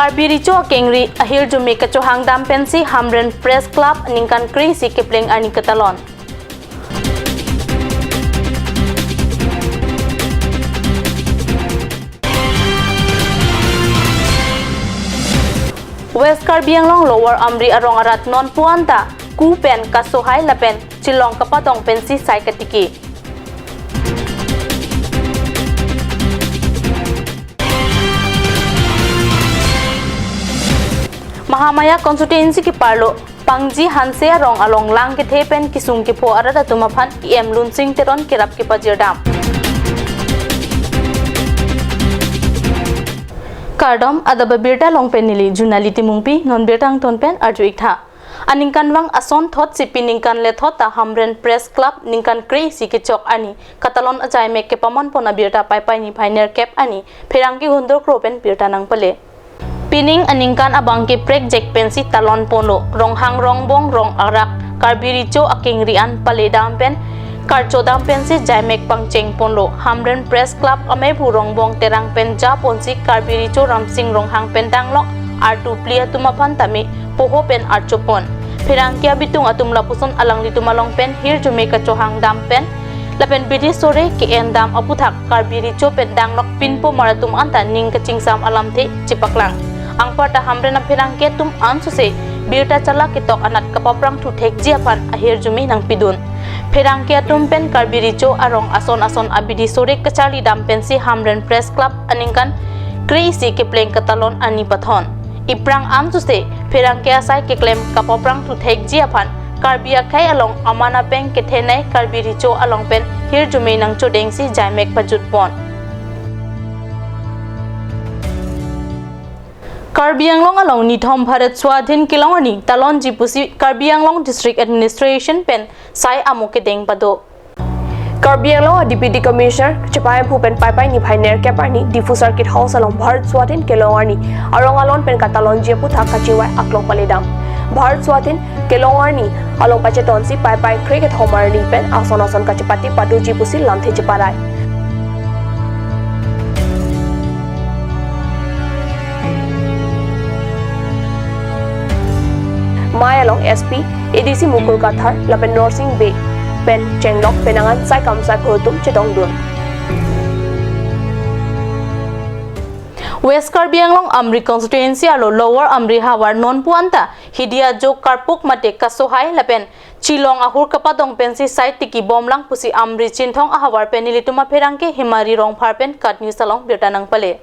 Karbiricho Kengri ahir jumi kecohang dam pensi Hamren Press Club ningkan kri si Kipling ani ketalon. West Karbi Anglong Lower Amri Arong Arat Non Puanta ku pen kasohai lapen Chilong kapadong pensi sai katiki. Mahamaya Constituency ki parlo Pangji Hanse Arong along lang ki thepen kisung ki pho arada tumaphan em lunsing teron kirap ki pajirdam. Kardom adaba birta longpen nili junaliti mungpi non birtang tonpen arjuik tha. Aningkan wang ason thot sipi ningkan le thota Hamren Press Club ningkan kri sikichok ani katalon ajai mek ke pamon pona birta pai ni pioneer cap ani pherangki hundur kropen birta nang pale. Pining aningkan abang ki prek jek pensi talon pono ronghang rongbong rong arak Karbiricho akingrian pale dampen karcho dampen si jaimek pangcheng ponlo Hamren Press Club ame bu rongbong terang pen ja ponsi Karbiricho ramsing ronghang pentanglok artu plia tumapan tami poho pen archopon pirangkia bitung atum lapuson alang litumalong pen hir jume kachohang dampen lapen bidi sore ki endam aputhak Karbiricho pendanglok pinpo maratum anta ning kachingsam alam the chipaklang ang parta Hamren apirang ketum ansuse birta chala kitok anat kapaprang thu thek jiapan ahir jumi nang pidun pherang ke tumpen Karbiricho arong ason abidi sore kachali dampen si Hamren Press Club aningkan crazy Kipling katalon ani pathon iprang ansuse pherang ke asai ke claim kapaprang thu thek jiapan Karbia khai along amana peng ke thenai Karbiricho along pen hir jumi nang chodeng si jaimek pajut pon Karbi Anglong along Nithom Bharat Swadhin Kilongani Talon Jipusi Karbi Anglong District Administration pen sai amoke deng pado Karbi Anglong Deputy Commissioner Chapai Phupen Pai ni pioneer kapani Diffu Circuit House along Bharat Swadhin Kilongani arong alon pen katalon jepu thaka chiwai aklong paledam Bharat Swadhin Kilongani along pacheton si pai cricket homer ni pen ason kachapati padu jipusi lanthe chiparai Mai along SP, ADC Mukul Kathar, Lapen Norsing Bay, Pen Chenglok, Penangan, Sai Kamsai Photum, Chetong Dun. West Karbi Anglong Amri Constituency alo Lower Amri Hawar non puanta hidia jok karpuk mate kasohai lapen Chilong ahur kapadong pensi site tiki bomlang pusi Amri Chinthong ahawar penilituma pherangke himari rong pharpen kat news along birtanang pale.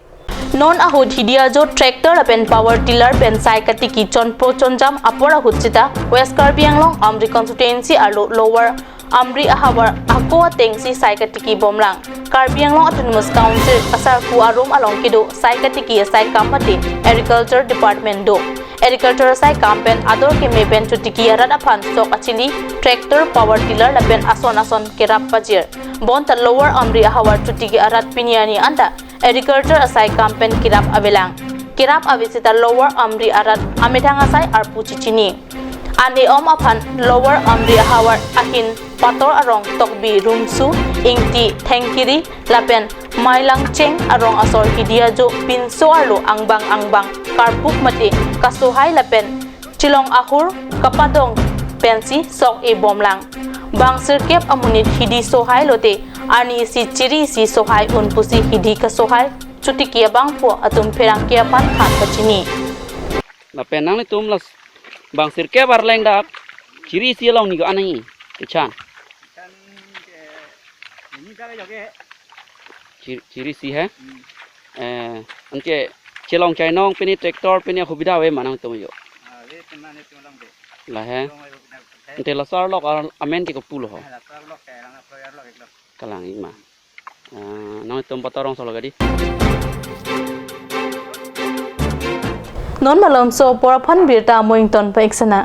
Non ahud hidia jo tractor apen power tiller pen sai katiki chonpo chonjam apora huchita West Karbi Anglong Amri Constituency alo Lower Amri ahawar akwa tengsi sai katiki bomlang Karbi Anglong Autonomous Council asar ku arum along kido sai katiki sai kamati Agriculture Department do Agriculture sai kampen ador ke mepen chutiki arada phan sok achili tractor power tiller lapen ason kerap pajir bon ta Lower Amri ahawar chutiki arat piniani anta Agriculture asai kampen kirap avisita Lower Amri arat amethang asai arpu chichini ane om aphan Lower Amri ahawar ahin pator arong tokbi rumsu ingti thengkiri lapen mailang cheng arong asor hidia jo pinso arlo angbang karpuk mati kasuhai lapen Chilong ahur kapadong pensi sok e bomlang bang sirkep amunit hidi sohai lote ani si chiri si sohai unpusi hidi ka sohai chuti kia bang po atum pherang kia pan khan pachini la penang ni tum las bang sirke barleng dak chiri si long ni go anai kechan chiri si hai anche chelong chai nong peni tractor peni khubida we manang tum yo la hai ante la sar lok amen ti ko pulo ho kalang ima nang tum patorong solo gadi non malom so poraphan birta moington pa eksana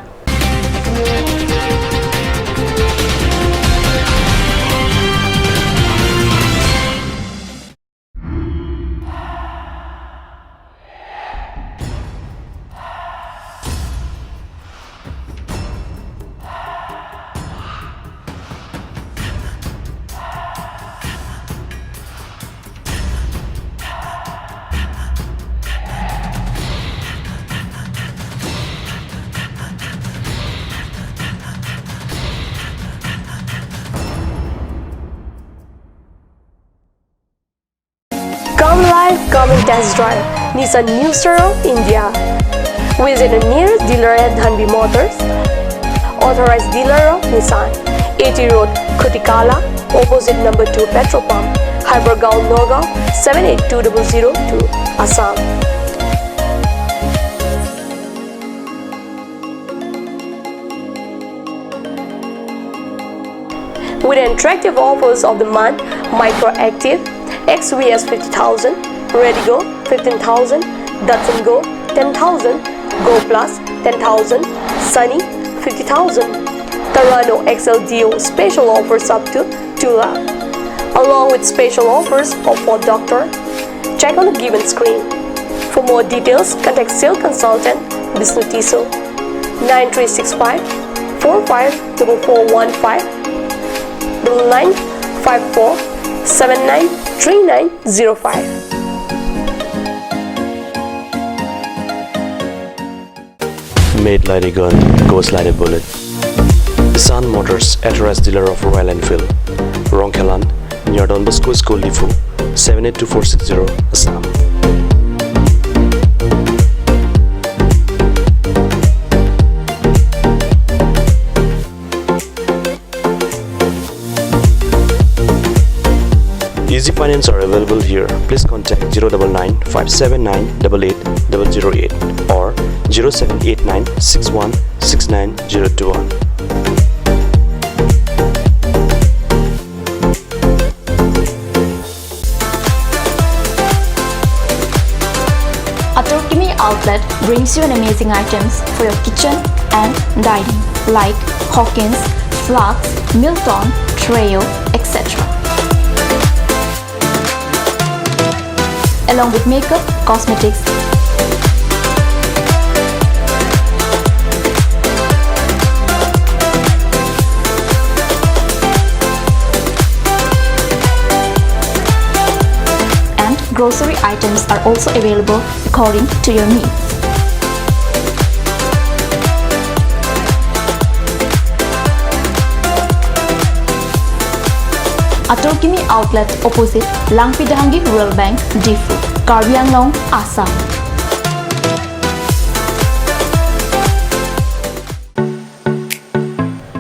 test drive Nissan New Sero India. Visit a nearest dealer at Dhanbi Motors. Authorized dealer of Nissan, 80 Road, Kutikala, opposite number 2 petrol pump, Hypergaon, Nagaon, 782002, Assam. With attractive offers of the month, Microactive, XVS 50,000, Redigo 15,000, Datsun Go 10,000, Go Plus 10,000, Sunny 50,000. Tarano XLDO special offers up to 2 lakh, along with special offers of Ford Doctor. Check on the given screen. For more details, contact sales consultant Vishnu Tiso 9365 454415 9954 793905. Made like a gun, goes like a bullet. Nissan Motors, authorized dealer of Royal Enfield, Rongkhelan, near Don Bosco School, Lifu, 782460, Assam. Easy finance are available here. Please contact 099 579 88008 or 0789 61 69021. Atorkimi Outlet brings you an amazing items for your kitchen and dining like Hawkins, Flax, Milton, Treo, etc. Along with makeup, cosmetics, and grocery items are also available according to your needs. Atorkimi Outlet opposite Langpidahangi Rural Bank, Difu, Karbi Anglong, Assam.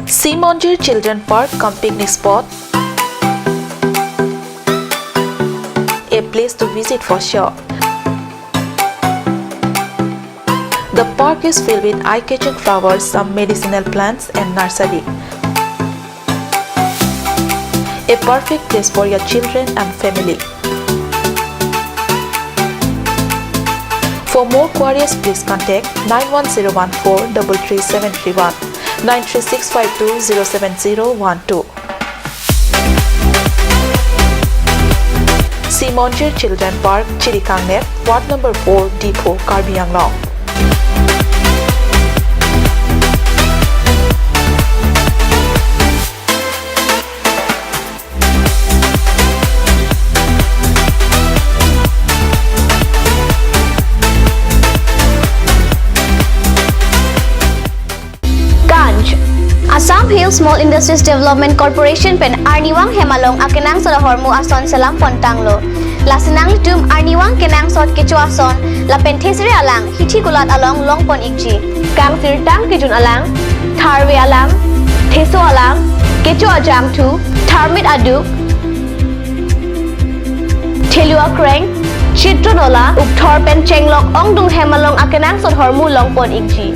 Simonjir Children Park cum picnic spot, a place to visit for sure. The park is filled with eye-catching flowers, some medicinal plants and nursery. A perfect place for your children and family. For more queries, please contact 91014 33731 93652 07012. Simonjir Children Park, Chirikangnet, Ward number 4, Depot, Karbi Anglong. Assam Hill Small Industries Development Corporation pen Arniwang Hemalong akenang sa hormu ason salam pontanglo. Lasinang tum Arniwang kenang sot kecho ason la penthesre alang hithi gulat along longpon ikji. Kang sirtang kijun alang tharwe alang theso alang kecho ajam thu tharmit aduk thelua kreng chitronola ukthor pen chenglok ongdung Hemalong akenang sot hormu longpon ikji.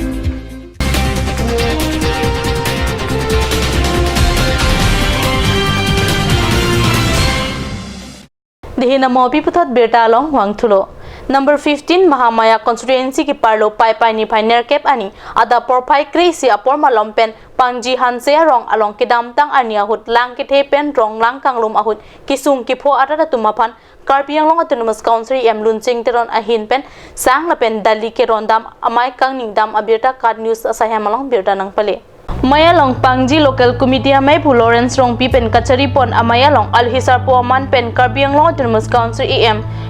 Dihinamo piputot Birtalong Huangtulo. Number 15 Mahamaya constituency ki parlo pai ni pioneer cap ani ada porpai krisi apor malompen pangji hanse rong along kidam tang ania hut lang ki thepen rong lang kanglum ahut kisung ki pho atara tumapan Karbi Anglong Autonomous Council Lunsing teron ahin pen sang la pen dali ke rondam amai kang ningdam abirta card news asahamalong birta nang pale Mayalong Pangji Local Committee Amay Pu Lawrence Rong Pipen Kachari Pon Amayalong Alhisar Po Aman Pen Karbi Anglong Autonomous Council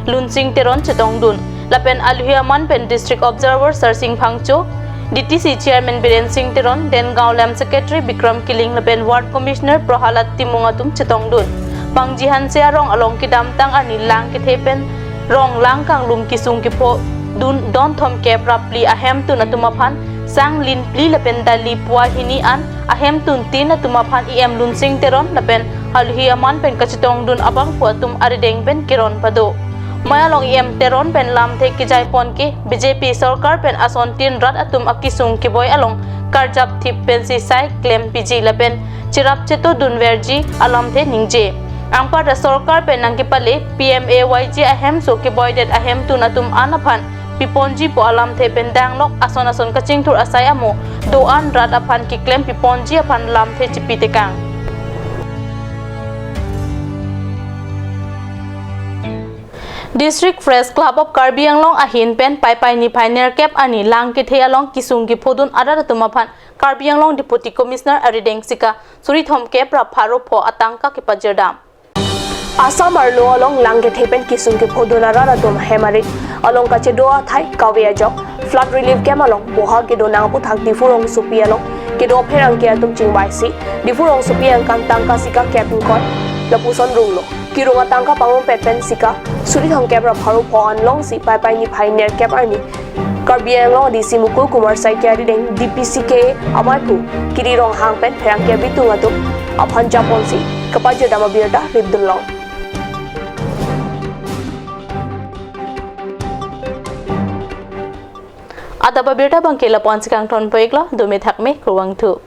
Lunsing Teron Chetong Dun Lapen Alhiaman Pen District Observer Sarsing Phangcho DTC Chairman Biren Singh Teron Den Gaulam Secretary Bikram Kiling Lapen Ward Commissioner Prohalat Timungatum Chetong Dun Pangji Hansia Rong Along Kidam Tang Ani Lang Kithepen rong lang kang lum kisung kipo dun don thom ke prapli ahem tu na tumaphan sang lin pli lapen dali puwa hini an ahem tun tin na tumaphan em lun sing teron lapen halhi aman pen kachitong dun abang puwa tum arideng pen kiron pado maya long em teron pen lam the ki jai pon ki BJP sarkar pen ason tin rat atum akisung ki boy along karjap thip pen si sai claim PG lapen chirap cheto dun verji alam the ningje angpa da sarkar pen nang ki pale PMAYG ahem so ki boy det ahem tun atum anaphan piponji po alam the pen dang lok ason kaching thur asai amo doan rat aphan ki claim piponji aphan lam the chipi tekang District Press Club of Karbi Anglong ahin pen pai ni pioneer cap ani lang ki the along kisung ki phodun ada tumaphan Karbi Anglong Deputy Commissioner Arideng Sika suri thom cap ra pharo pho atangka ki pajerdam Assam arlo along lang ke thepen kisung ke phoduna ra dom hemarit along ka che doa thai kawe jok flood relief cam along boha ke do nang puthak difurong supi along ke do pherang ke atum chingbai si difurong supi ang kan tangka sika capin koi lapuson runglo kirunga tangka pangong petpen sika suri thong kebra pharu pho anlong si pai ni pioneer cap arni Karbi Anglong DC Mukul Kumar Saikari deng DPCK amaipu kiri rong hang pen pherang ke bitung atu aphan japon si kapaje dama birda ribdulong Ada babirta bangkela pon sikang ton poiklo dumi thakme kurwang thu